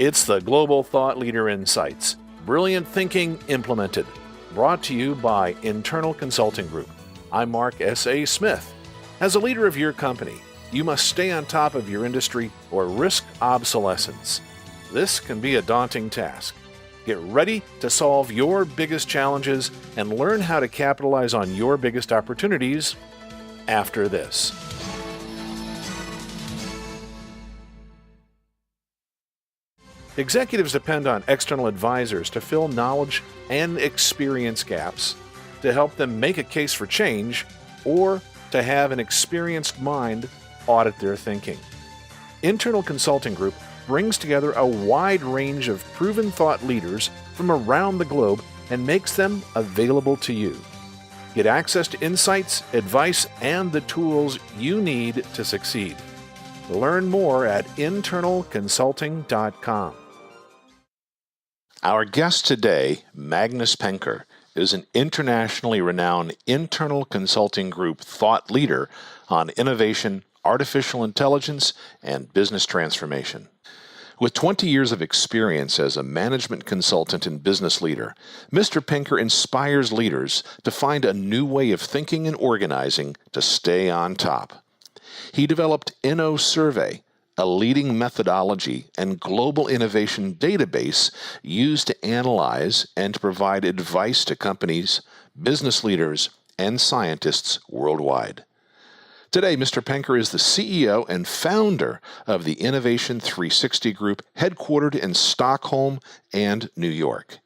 It's the Global Thought Leader Insights. Brilliant thinking implemented. Brought to you by Internal Consulting Group. I'm Mark S.A. Smith. As a leader of your company, you must stay on top of your industry or risk obsolescence. This can be a daunting task. Get ready to solve your biggest challenges and learn how to capitalize on your biggest opportunities after this. Executives depend on external advisors to fill knowledge and experience gaps, to help them make a case for change, or to have an experienced mind audit their thinking. Internal Consulting Group brings together a wide range of proven thought leaders from around the globe and makes them available to you. Get access to insights, advice, and the tools you need to succeed. Learn more at internalconsulting.com. Our guest today, Magnus Penker, is an internationally renowned internal consulting group thought leader on innovation, artificial intelligence, and business transformation. With 20 years of experience as a management consultant and business leader, Mr. Penker inspires leaders to find a new way of thinking and organizing to stay on top. He developed InnoSurvey, a leading methodology and global innovation database used to analyze and to provide advice to companies, business leaders, and scientists worldwide. Today, Mr. Penker is the CEO and founder of the Innovation 360 Group, headquartered in Stockholm and New York.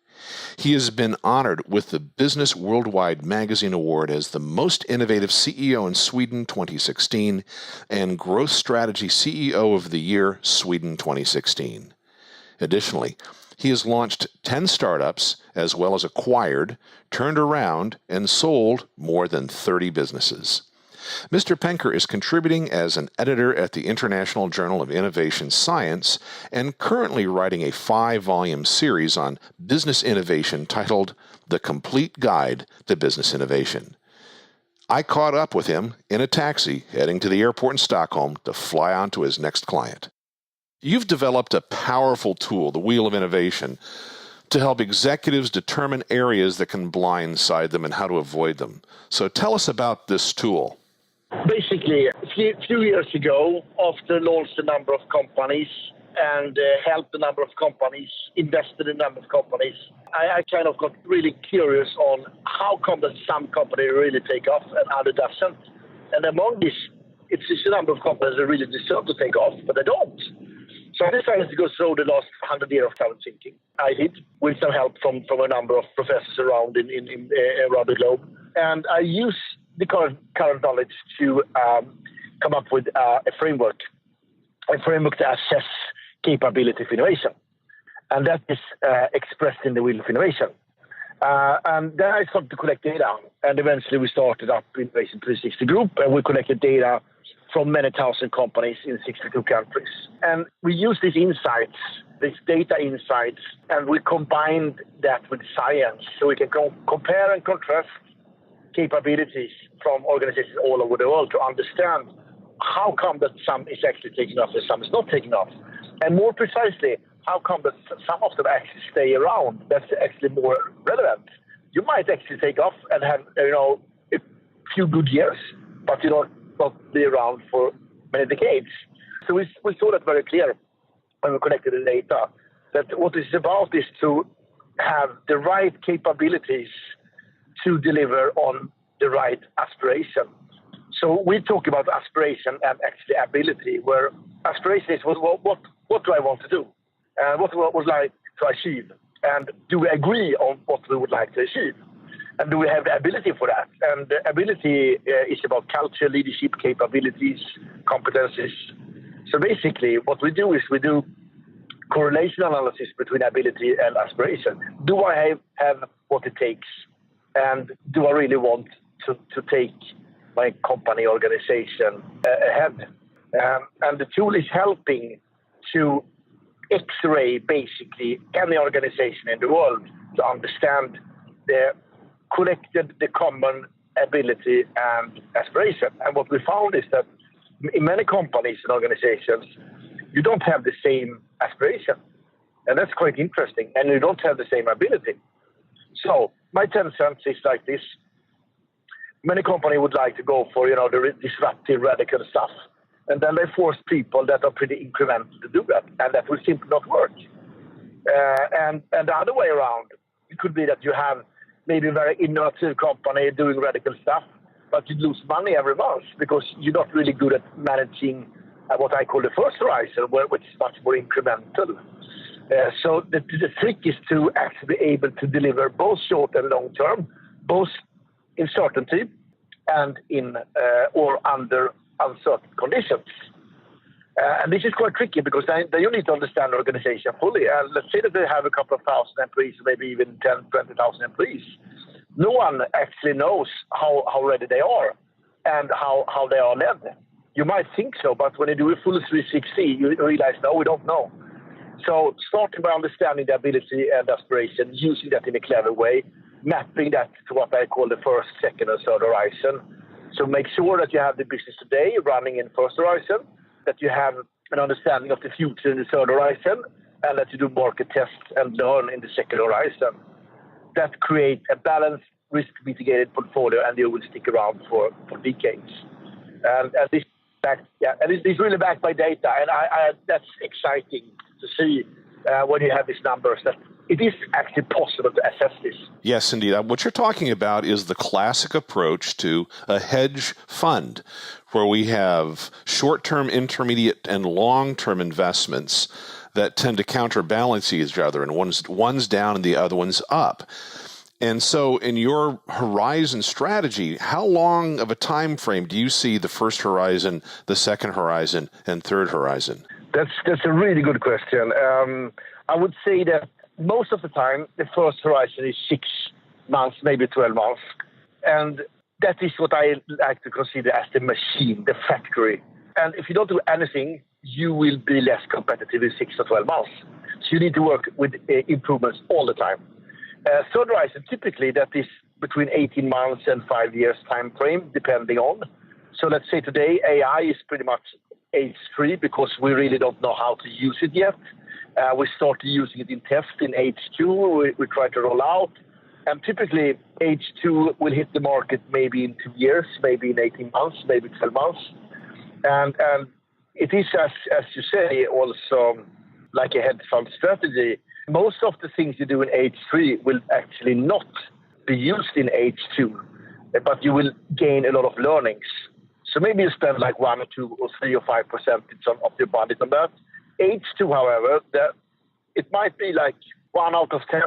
He has been honored with the Business Worldwide Magazine Award as the Most Innovative CEO in Sweden 2016 and Growth Strategy CEO of the Year Sweden 2016. Additionally, he has launched 10 startups as well as acquired, turned around, and sold more than 30 businesses. Mr. Penker is contributing as an editor at the International Journal of Innovation Science and currently writing a 5-volume series on business innovation titled The Complete Guide to Business Innovation. I caught up with him in a taxi heading to the airport in Stockholm to fly on to his next client. You've developed a powerful tool, the Wheel of Innovation, to help executives determine areas that can blindside them and how to avoid them. So tell us about this tool. Basically, a few years ago, after launched a number of companies and helped a number of companies, invested in a number of companies, I kind of got really curious on how come that some companies really take off and other doesn't. And among these, it's just a number of companies that really deserve to take off, but they don't. So I decided to go through the last 100 years of current thinking. I did, with some help from a number of professors around around the globe. And I use the current knowledge to come up with a framework to assess capability of innovation. And that is expressed in the Wheel of Innovation. And then I started to collect data. And eventually we started up Innovation 360 Group, and we collected data from many thousand companies in 62 countries. And we use these insights, these data insights, and we combined that with science. So we can compare and contrast capabilities from organizations all over the world to understand how come that some is actually taking off and some is not taking off. And more precisely, how come that some of them actually stay around? That's actually more relevant. You might actually take off and have a few good years, but not be around for many decades. So we saw that very clear when we collected the data, that what it's about is to have the right capabilities to deliver on the right aspiration. So we talk about aspiration and actually ability, where aspiration is what do I want to do? And what would I like to achieve? And do we agree on what we would like to achieve? And do we have the ability for that? And the ability is about culture, leadership, capabilities, competencies. So basically what we do is we do correlation analysis between ability and aspiration. Do I have what it takes? And do I really want to take my company organization ahead? And the tool is helping to X-ray basically any organization in the world to understand the common ability and aspiration. And what we found is that in many companies and organizations, you don't have the same aspiration. And that's quite interesting. And you don't have the same ability. So my 10 cents is like this. Many companies would like to go for, the disruptive, radical stuff. And then they force people that are pretty incremental to do that. And that will simply not work. And the other way around, it could be that you have maybe a very innovative company doing radical stuff, but you lose money every month because you're not really good at managing what I call the first horizon, which is much more incremental. So the trick is to actually be able to deliver both short and long term, both in certainty and in or under uncertain conditions. And this is quite tricky because then you need to understand the organization fully. And let's say that they have a couple of thousand employees, maybe even 10, 20,000 employees. No one actually knows how ready they are and how they are led. You might think so, but when you do a full 360, you realize, no, we don't know. So starting by understanding the ability and aspiration, using that in a clever way, mapping that to what I call the first, second, and third horizon. So make sure that you have the business today running in first horizon, that you have an understanding of the future in the third horizon, and that you do market tests and learn in the second horizon. That creates a balanced, risk-mitigated portfolio, and you will stick around for decades. And this is really backed by data, and that's exciting to see when you have these numbers that it is actually possible to assess this. Yes, indeed. What you're talking about is the classic approach to a hedge fund, where we have short-term, intermediate, and long-term investments that tend to counterbalance each other, and one's down and the other one's up. And so in your horizon strategy, how long of a time frame do you see the first horizon, the second horizon, and third horizon? That's a really good question. I would say that most of the time, the first horizon is 6 months, maybe 12 months. And that is what I like to consider as the machine, the factory. And if you don't do anything, you will be less competitive in 6 or 12 months. So you need to work with improvements all the time. Third horizon, typically that is between 18 months and 5 years time frame, depending on. So let's say today AI is pretty much age 3 because we really don't know how to use it yet. We started using it in test in age 2. We try to roll out. And typically age 2 will hit the market maybe in 2 years, maybe in 18 months, maybe 12 months. And it is, as you say, also like a hedge fund strategy. Most of the things you do in age 3 will actually not be used in age 2, but you will gain a lot of learnings. So maybe you spend like 1 or 2 or 3 or 5% of your budget on that. Age 2, however, it might be like 1 out of 10,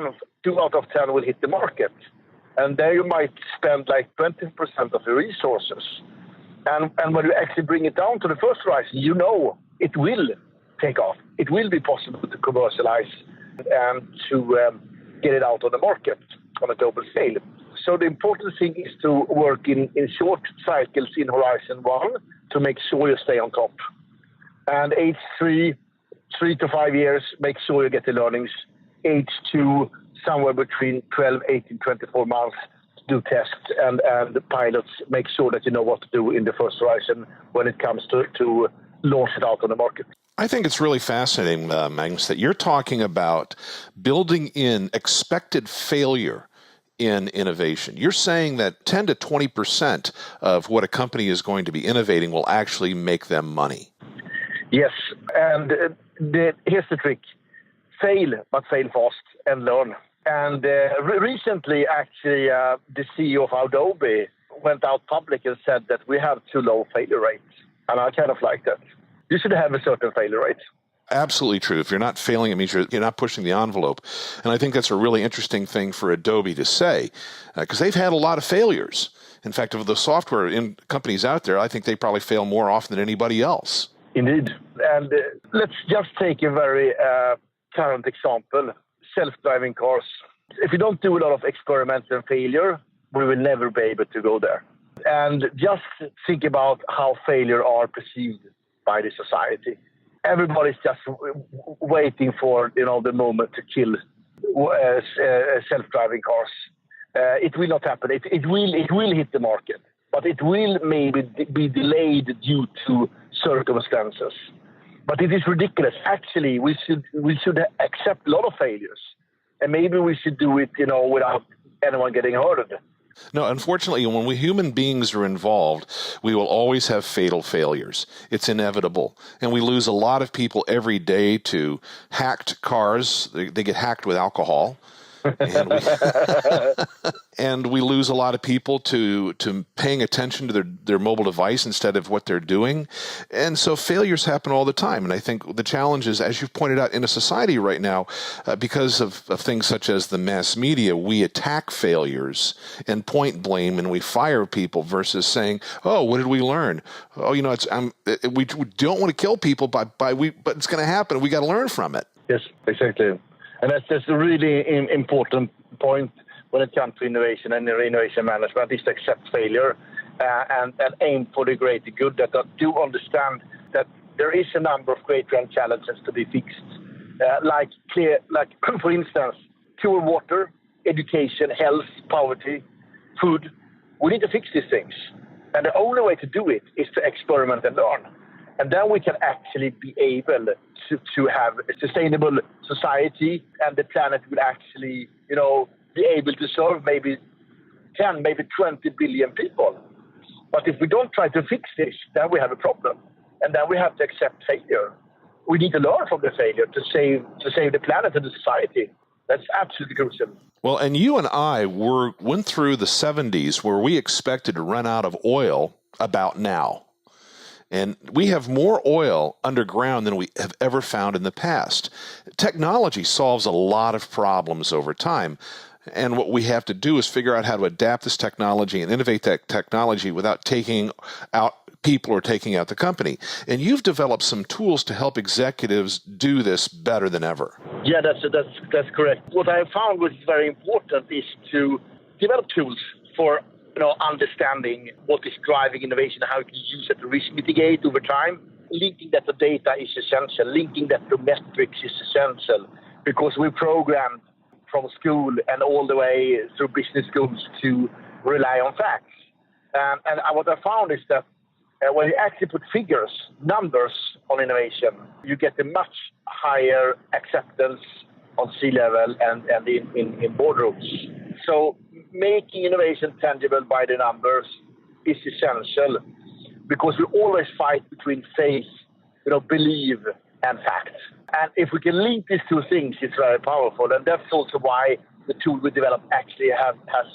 2 out of 10 will hit the market. And there you might spend like 20% of your resources. And when you actually bring it down to the first horizon, you know it will take off. It will be possible to commercialize and to get it out on the market on a global scale. So the important thing is to work in short cycles in Horizon 1 to make sure you stay on top. And age 3 to 5 years, make sure you get the learnings. Age 2, somewhere between 12, 18, 24 months, do tests and the pilots, make sure that you know what to do in the first horizon when it comes to launch it out on the market. I think it's really fascinating, Magnus, that you're talking about building in expected failure in innovation. You're saying that 10 to 20% of what a company is going to be innovating will actually make them money. Yes, and here's the trick. Fail, but fail fast and learn. And recently, actually, the CEO of Adobe went out public and said that we have too low failure rates. And I kind of like that. You should have a certain failure rate. Absolutely true. If you're not failing, it means you're not pushing the envelope. And I think that's a really interesting thing for Adobe to say, because they've had a lot of failures. In fact, of the software companies out there, I think they probably fail more often than anybody else. Indeed. And let's just take a very current example, self-driving cars. If you don't do a lot of experiments and failure, we will never be able to go there. And just think about how failure are perceived by the society. Everybody's just waiting for the moment to kill self-driving cars. It will not happen. It will hit the market, but it will maybe be delayed due to circumstances. But it is ridiculous. Actually, we should accept a lot of failures, and maybe we should do it, without anyone getting hurt. No, unfortunately, when we human beings are involved, we will always have fatal failures. It's inevitable. And we lose a lot of people every day to hacked cars. They get hacked with alcohol. And we lose a lot of people to paying attention to their mobile device instead of what they're doing. And so failures happen all the time. And I think the challenge is, as you've pointed out, in a society right now, because of things such as the mass media, we attack failures and point blame, and we fire people versus saying, "Oh, what did we learn? Oh, we don't want to kill people, but it's going to happen. And we got to learn from it." Yes, exactly. And that's a really important point when it comes to innovation and innovation management, is to accept failure and aim for the greater good. That I do understand that there is a number of great grand challenges to be fixed, like for instance, pure water, education, health, poverty, food. We need to fix these things, and the only way to do it is to experiment and learn. And then we can actually be able to have a sustainable society, and the planet will actually, be able to serve maybe 10, maybe 20 billion people. But if we don't try to fix this, then we have a problem. And then we have to accept failure. We need to learn from the failure to save the planet and the society. That's absolutely crucial. Well, and you and I went through the 70s where we expected to run out of oil about now. And we have more oil underground than we have ever found in the past. Technology solves a lot of problems over time. And what we have to do is figure out how to adapt this technology and innovate that technology without taking out people or taking out the company. And you've developed some tools to help executives do this better than ever. Yeah, that's correct. What I found was very important is to develop tools for understanding what is driving innovation, how you can use it to risk mitigate over time. Linking that to data is essential. Linking that to metrics is essential, because we programmed from school and all the way through business schools to rely on facts. And what I found is that when you actually put figures, numbers on innovation, you get a much higher acceptance on C-level and in boardrooms. So making innovation tangible by the numbers is essential, because we always fight between faith, belief, and fact. And if we can link these two things, it's very powerful. And that's also why the tool we developed actually has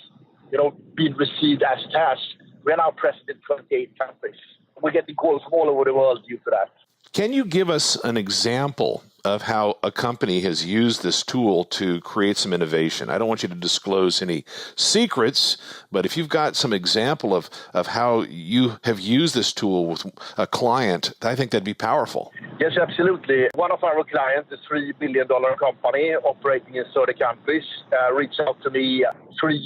been received as it has. We're now present in 28 countries. We're getting calls from all over the world due to that. Can you give us an example of how a company has used this tool to create some innovation? I don't want you to disclose any secrets, but if you've got some example of how you have used this tool with a client, I think that'd be powerful. Yes, absolutely. One of our clients, a $3 billion company operating in 30 countries, reached out to me 3.5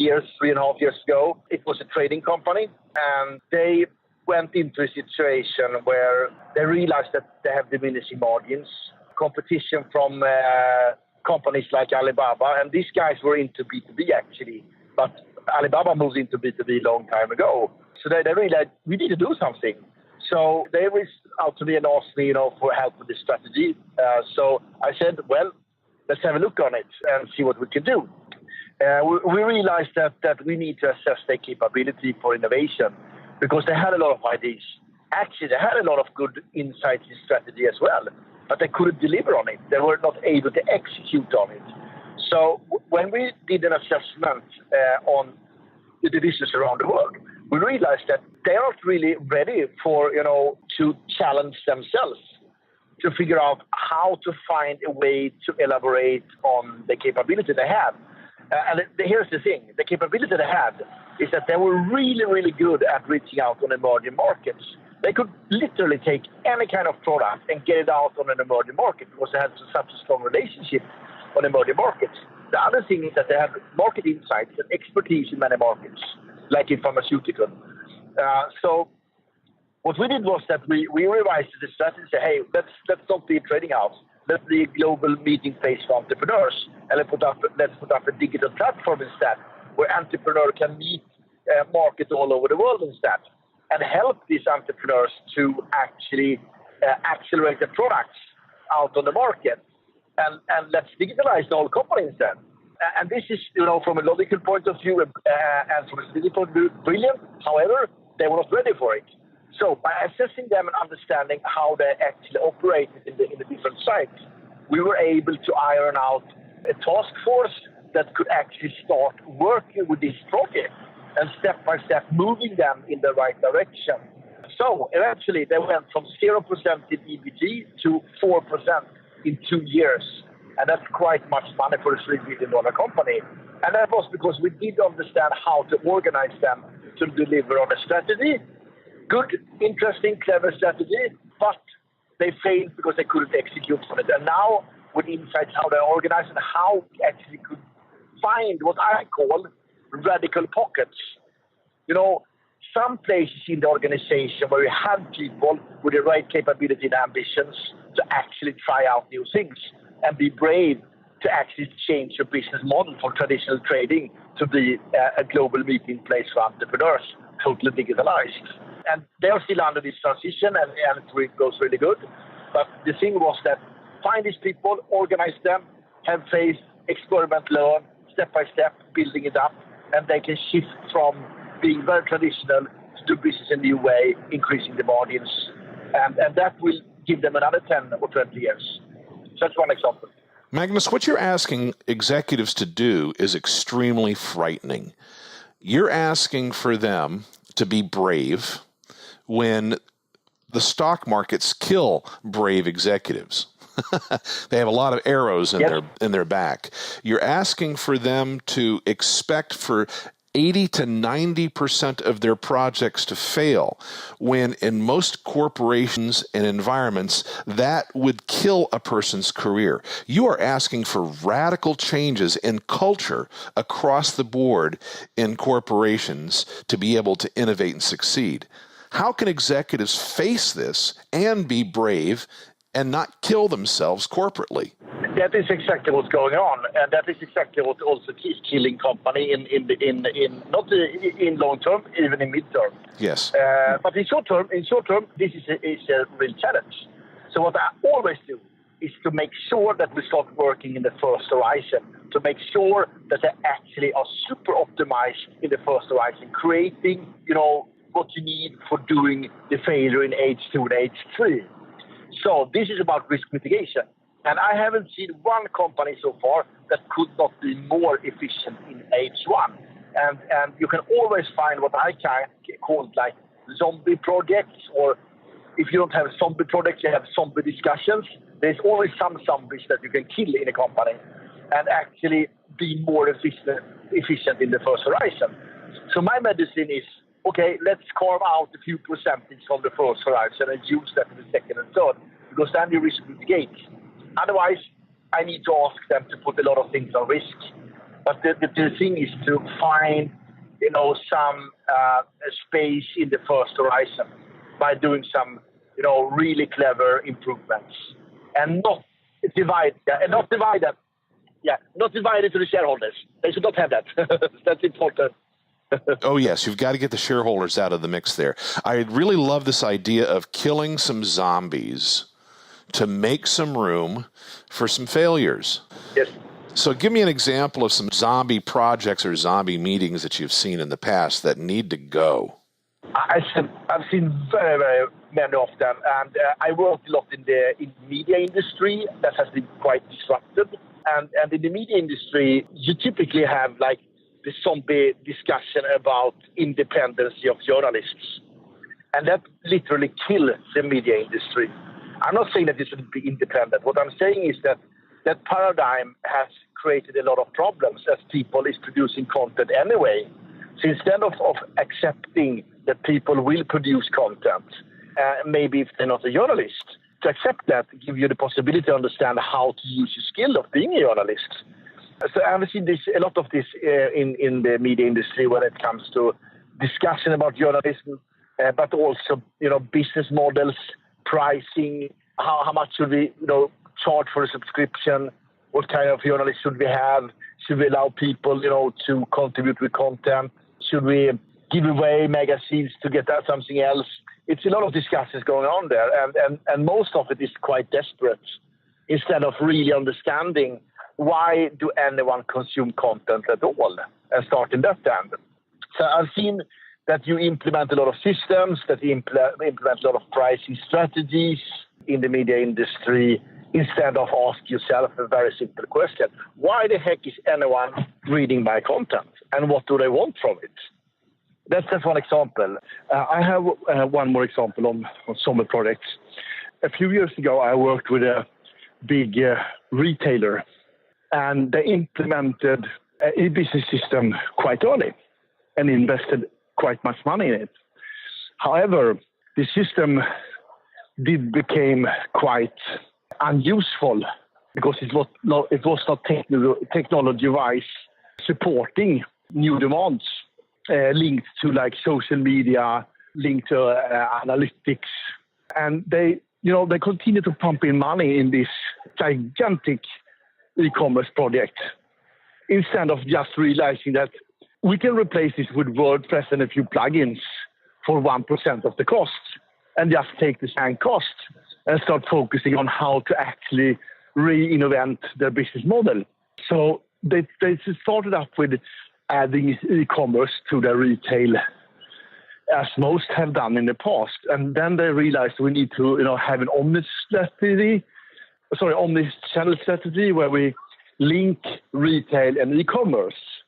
years ago. It was a trading company, and they went into a situation where they realized that they have diminishing margins, competition from companies like Alibaba, and these guys were into B2B actually, but Alibaba moved into B2B a long time ago. So they realized we need to do something. So they reached out to me and asked me, for help with this strategy. So I said, well, let's have a look on it and see what we can do. We realized that we need to assess their capability for innovation, because they had a lot of ideas. Actually, they had a lot of good insights in strategy as well, but they couldn't deliver on it. They were not able to execute on it. So when we did an assessment on the divisions around the world, we realized that they aren't really ready for, to challenge themselves, to figure out how to find a way to elaborate on the capability they have. And here's the thing, the capability they had is that they were really, really good at reaching out on emerging markets. They could literally take any kind of product and get it out on an emerging market, because they had such a strong relationship on emerging markets. The other thing is that they have market insights and expertise in many markets, like in pharmaceutical. So what we did was that we revised the strategy and said, hey, let's not be a trading house. Let's be a global meeting place for entrepreneurs, and let's put up a digital platform instead, where entrepreneurs can meet markets all over the world instead, and help these entrepreneurs to actually accelerated products out on the market, and let's digitalize the whole company instead. And this is, from a logical point of view and from a strategic point of view, brilliant. However, they were not ready for it. So by assessing them and understanding how they actually operated in the different sites, we were able to iron out a task force that could actually start working with this project and step by step moving them in the right direction. So eventually they went from 0% in EBT to 4% in 2 years. And that's quite much money for a $3 billion company. And that was because we did understand how to organize them to deliver on a strategy. Good, interesting, clever strategy, but they failed because they couldn't execute on it. And now, with insights how they're organized and how we actually could find what I call radical pockets. Some places in the organization where you have people with the right capability and ambitions to actually try out new things and be brave to actually change your business model from traditional trading to be a global meeting place for entrepreneurs, totally digitalized. And they are still under this transition, and it goes really good. But the thing was that find these people, organize them, have faith, experiment, learn, step by step, building it up, and they can shift from being very traditional to do business in a new way, increasing the margins. And that will give them another 10 or 20 years. So that's one example. Magnus, what you're asking executives to do is extremely frightening. You're asking for them to be brave when the stock markets kill brave executives. They have a lot of arrows in their back. You're asking for them to expect for 80 to 90% of their projects to fail, when in most corporations and environments, that would kill a person's career. You are asking for radical changes in culture across the board in corporations to be able to innovate and succeed. How can executives face this and be brave and not kill themselves corporately? That is exactly what's going on, and that is exactly what also is killing company in not in long term, even in mid term. Yes. But in short term, this is a real challenge. So what I always do is to make sure that we start working in the first horizon, to make sure that they actually are super optimized in the first horizon, creating what you need for doing the failure in H2 and H3. So this is about risk mitigation. And I haven't seen one company so far that could not be more efficient in H1. And you can always find what I call like zombie projects, or if you don't have zombie projects, you have zombie discussions. There's always some zombies that you can kill in a company and actually be more efficient in the first horizon. So my medicine is, okay, let's carve out a few percentage from the first horizon and use that in the second and third, because then you risk mitigate. Otherwise, I need to ask them to put a lot of things on risk. But the thing is to find, some space in the first horizon by doing some, really clever improvements, and not divide it to the shareholders. They should not have that. That's important. Oh, yes. You've got to get the shareholders out of the mix there. I really love this idea of killing some zombies to make some room for some failures. Yes. So give me an example of some zombie projects or zombie meetings that you've seen in the past that need to go. I've seen very, very many of them. And I worked a lot in the media industry that has been quite disrupted. And in the media industry, you typically have like the zombie discussion about independence of journalists. And that literally kills the media industry. I'm not saying that it should be independent. What I'm saying is that paradigm has created a lot of problems as people is producing content anyway. So instead of accepting that people will produce content, maybe if they're not a journalist, to accept that, give you the possibility to understand how to use your skill of being a journalist. So I've seen a lot of this in the media industry when it comes to discussion about journalism, but also business models, pricing, how much should we charge for a subscription, what kind of journalists should we have, should we allow people to contribute with content, should we give away magazines to get out something else, it's a lot of discussions going on there, and most of it is quite desperate, instead of really understanding why do anyone consume content at all, and start in that end. So I've seen that you implement a lot of systems, that you implement a lot of pricing strategies in the media industry, instead of ask yourself a very simple question: why the heck is anyone reading my content, and what do they want from it? That's just one example. I have one more example on some products. A few years ago, I worked with a big retailer, and they implemented a business system quite early and invested quite much money in it. However, the system became quite unuseful because it was not technology-wise supporting new demands linked to like social media, linked to analytics, and they continue to pump in money in this gigantic e-commerce project instead of just realizing that we can replace this with WordPress and a few plugins for 1% of the cost, and just take the same cost and start focusing on how to actually reinvent their business model. So they started up with adding e-commerce to their retail, as most have done in the past. And then they realized we need to have an omnichannel strategy where we link retail and e-commerce.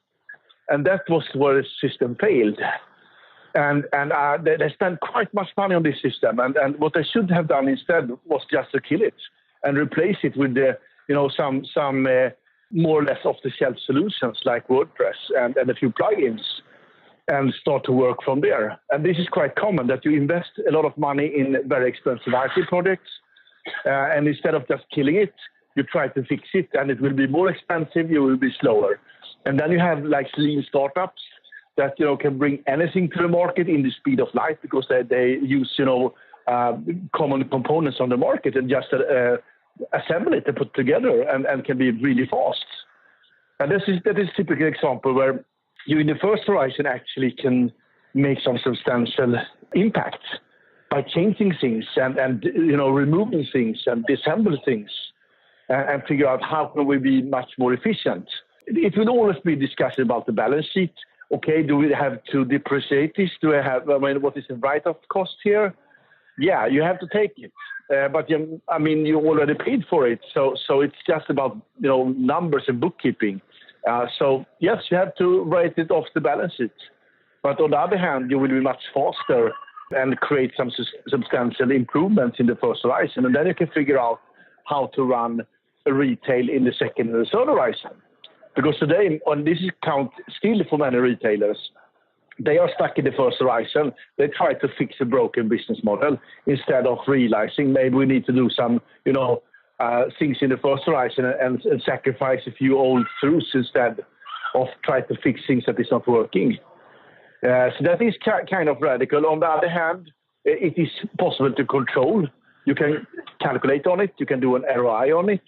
And that was where the system failed. And they spent quite much money on this system. And what they should have done instead was just to kill it and replace it with some more or less off-the-shelf solutions like WordPress and a few plugins, and start to work from there. And this is quite common, that you invest a lot of money in very expensive IT projects, and instead of just killing it, you try to fix it, and it will be more expensive, you will be slower. And then you have like lean startups that can bring anything to the market in the speed of light, because they use common components on the market and just assemble it and put together, and can be really fast. And that is a typical example where you in the first horizon actually can make some substantial impact by changing things and removing things and disassemble things, and figure out how can we be much more efficient. It will always be discussion about the balance sheet. Okay, do we have to depreciate this? What is the write-off cost here? Yeah, you have to take it. But you already paid for it. So it's just about, numbers and bookkeeping. So yes, you have to write it off the balance sheet. But on the other hand, you will be much faster and create some substantial improvements in the first horizon. And then you can figure out how to run a retail in the second and the third horizon. Because today, on this account, still for many retailers, they are stuck in the first horizon. They try to fix a broken business model instead of realizing maybe we need to do some, things in the first horizon and sacrifice a few old truths instead of try to fix things that is not working. So that is kind of radical. On the other hand, it is possible to control. You can calculate on it. You can do an ROI on it.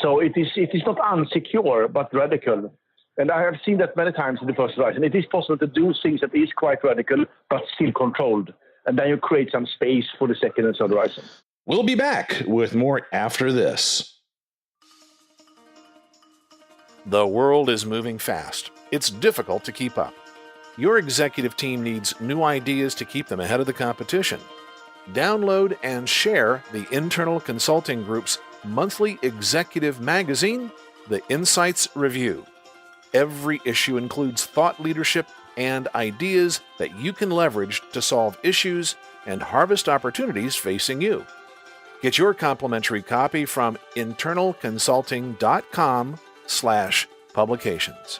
So it is not unsecure, but radical. And I have seen that many times in the first horizon. It is possible to do things that is quite radical, but still controlled. And then you create some space for the second and third horizon. We'll be back with more after this. The world is moving fast. It's difficult to keep up. Your executive team needs new ideas to keep them ahead of the competition. Download and share the Internal Consulting Group's monthly executive magazine, The Insights Review. Every issue includes thought leadership and ideas that you can leverage to solve issues and harvest opportunities facing you. Get your complimentary copy from internalconsulting.com/publications.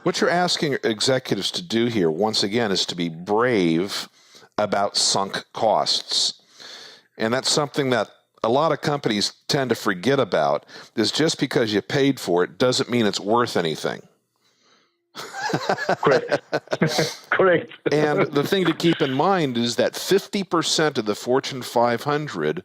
What you're asking executives to do here, once again, is to be brave about sunk costs. And that's something that a lot of companies tend to forget about, is just because you paid for it doesn't mean it's worth anything. Correct. Correct. And the thing to keep in mind is that 50% of the Fortune 500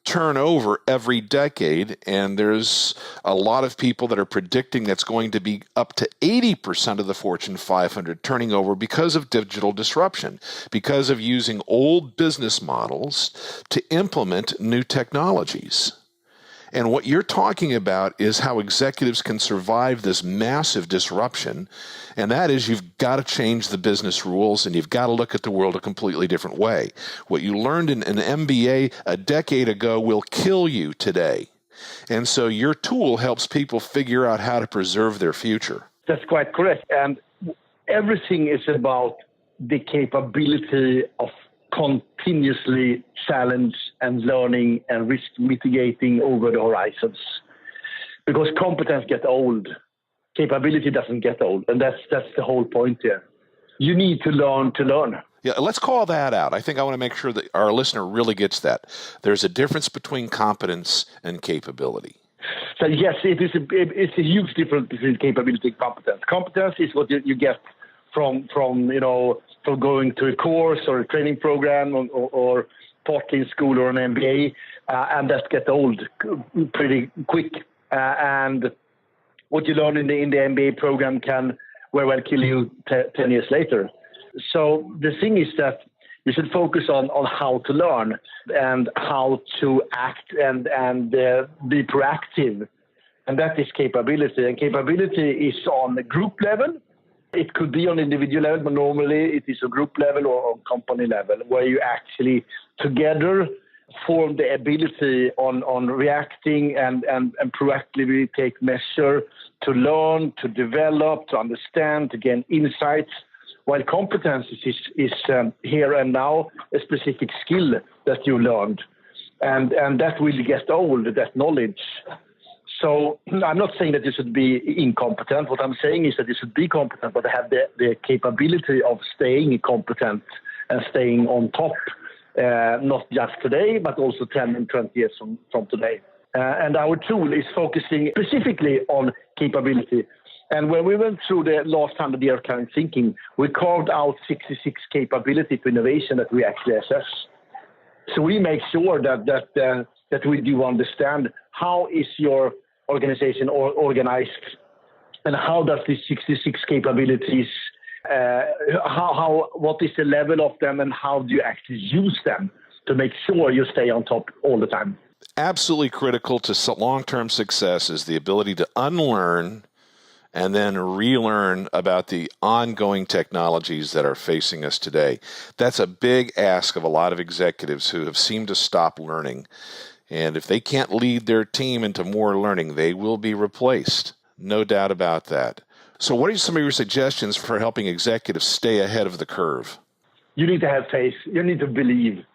turn over every decade, and there's a lot of people that are predicting that's going to be up to 80% of the Fortune 500 turning over because of digital disruption, because of using old business models to implement new technologies. And what you're talking about is how executives can survive this massive disruption. And that is, you've got to change the business rules, and you've got to look at the world a completely different way. What you learned in an MBA a decade ago will kill you today. And so your tool helps people figure out how to preserve their future. That's quite correct. And everything is about the capability of continuously challenge and learning and risk mitigating over the horizons. Because competence gets old, capability doesn't get old. And that's the whole point here. You need to learn to learn. Yeah, let's call that out. I think I want to make sure that our listener really gets that. There's a difference between competence and capability. So yes, it's a huge difference between capability and competence. Competence is what you get from going to a course or a training program or partly in school or an MBA, and that gets old pretty quick. And what you learn in the MBA program can very well kill you 10 years later. So the thing is that you should focus on how to learn and how to act and be proactive. And that is capability. And capability is on the group level. It could be on individual level, but normally it is a group level or on company level, where you actually together form the ability on reacting and proactively take measure to learn, to develop, to understand, to gain insights. While competence is here and now a specific skill that you learned. And that will get old, that knowledge. So I'm not saying that you should be incompetent. What I'm saying is that you should be competent, but have the capability of staying competent and staying on top, not just today, but also 10 and 20 years from today. And our tool is focusing specifically on capability. And when we went through the last 100 years of current thinking, we carved out 66 capability for innovation that we actually assess. So we make sure that we do understand how is your organization organized, and how does these 66 capabilities, what is the level of them, and how do you actually use them to make sure you stay on top all the time. Absolutely critical to long-term success is the ability to unlearn and then relearn about the ongoing technologies that are facing us today. That's a big ask of a lot of executives who have seemed to stop learning. And if they can't lead their team into more learning, they will be replaced. No doubt about that. So what are some of your suggestions for helping executives stay ahead of the curve? You need to have faith. You need to believe.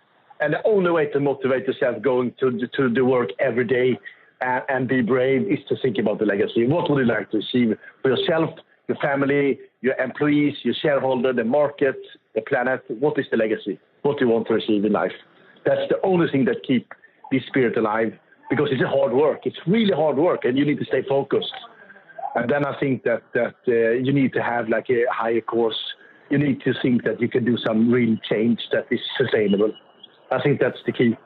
And the only way to motivate yourself going to the work every day and be brave is to think about the legacy. What would you like to achieve for yourself, your family, your employees, your shareholder, the market, the planet? What is the legacy? What do you want to achieve in life? That's the only thing that keeps this spirit alive, because it's a hard work. It's really hard work, and you need to stay focused. And then I think that you need to have like a higher course. You need to think that you can do some real change that is sustainable. I think that's the key.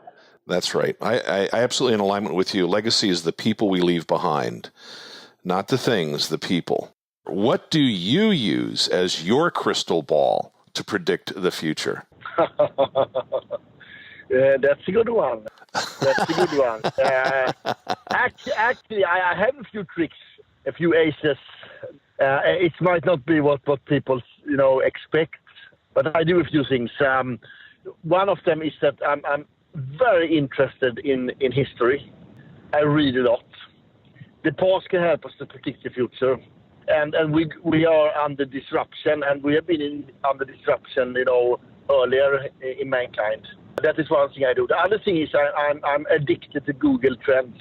That's right. I absolutely in alignment with you. Legacy is the people we leave behind, not the things, the people. What do you use as your crystal ball to predict the future? That's a good one. Actually, I have a few tricks, a few aces. It might not be what people expect, but I do a few things. One of them is that I'm very interested in history. I read a lot. The past can help us to predict the future, and we are under disruption, and we have been under disruption, earlier in mankind. That is one thing I do. The other thing is I'm addicted to Google Trends,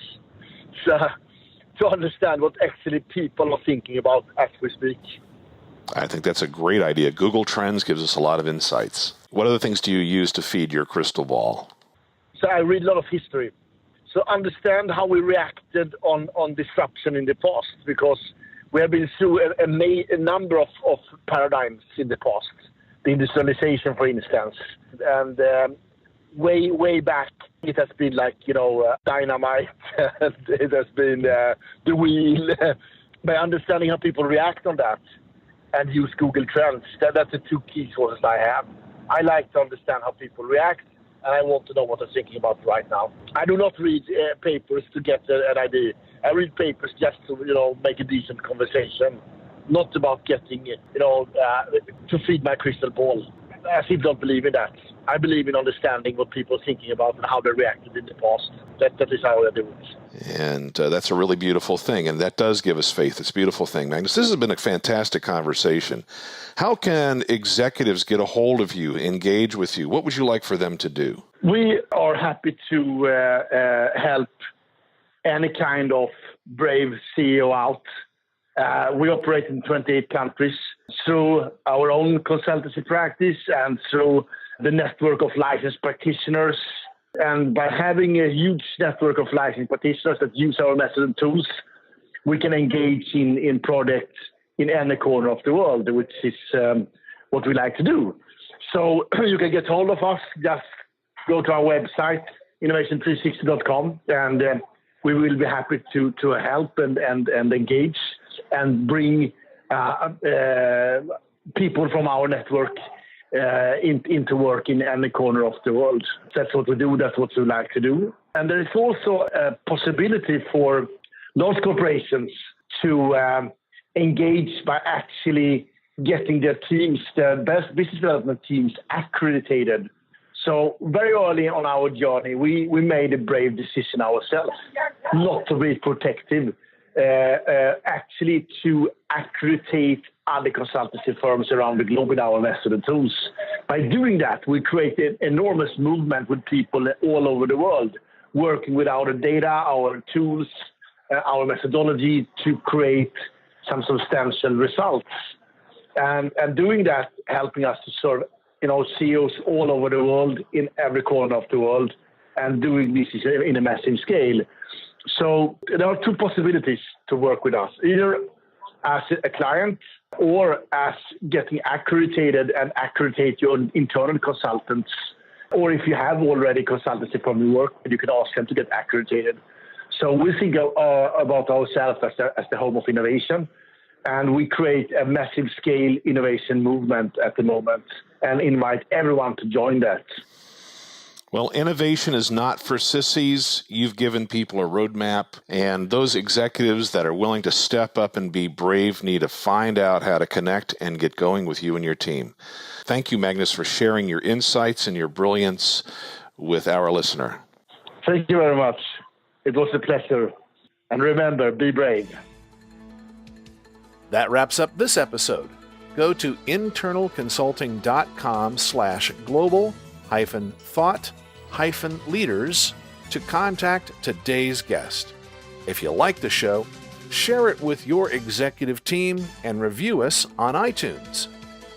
so to understand what actually people are thinking about as we speak. I think that's a great idea. Google Trends gives us a lot of insights. What other things do you use to feed your crystal ball? So I read a lot of history. So understand how we reacted on disruption in the past, because we have been through a number of paradigms in the past. The industrialization, for instance. And way back, it has been like, dynamite. It has been the wheel. By understanding how people react on that and use Google Trends, that's the two key sources I have. I like to understand how people react, and I want to know what they're thinking about right now. I do not read papers to get an idea. I read papers just to, make a decent conversation, not about getting, to feed my crystal ball. I still don't believe in that. I believe in understanding what people are thinking about and how they reacted in the past. That is how I do it. And that's a really beautiful thing, and that does give us faith. It's a beautiful thing. Magnus, this has been a fantastic conversation. How can executives get a hold of you, engage with you? What would you like for them to do? We are happy to help any kind of brave CEO out. We operate in 28 countries through our own consultancy practice and through the network of licensed practitioners. And by having a huge network of licensed practitioners that use our methods and tools, we can engage in projects in any corner of the world, which is what we like to do. So you can get hold of us. Just go to our website, innovation360.com, and we will be happy to help and engage and bring people from our network into work in any corner of the world. That's what we do. That's what we like to do. And there is also a possibility for large corporations to engage by actually getting their teams, their best business development teams, accredited. So very early on our journey, we made a brave decision ourselves, not to be protective, actually to accredit other consultancy firms around the globe with our method and tools. By doing that, we created enormous movement with people all over the world, working with our data, our tools, our methodology to create some substantial results. And doing that, helping us to serve CEOs all over the world, in every corner of the world, and doing this in a massive scale. So there are two possibilities to work with us, either as a client or as getting accredited and accredit your internal consultants. Or if you have already consultancy from your work, you can ask them to get accredited. So we think about ourselves as the home of innovation, and we create a massive scale innovation movement at the moment and invite everyone to join that. Well, innovation is not for sissies. You've given people a roadmap, and those executives that are willing to step up and be brave need to find out how to connect and get going with you and your team. Thank you, Magnus, for sharing your insights and your brilliance with our listener. Thank you very much. It was a pleasure. And remember, be brave. That wraps up this episode. Go to internalconsulting.com/global-thought-leaders to contact today's guest. If you like the show, share it with your executive team and review us on iTunes.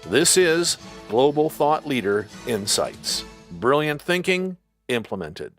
This is Global Thought Leader Insights. Brilliant thinking implemented.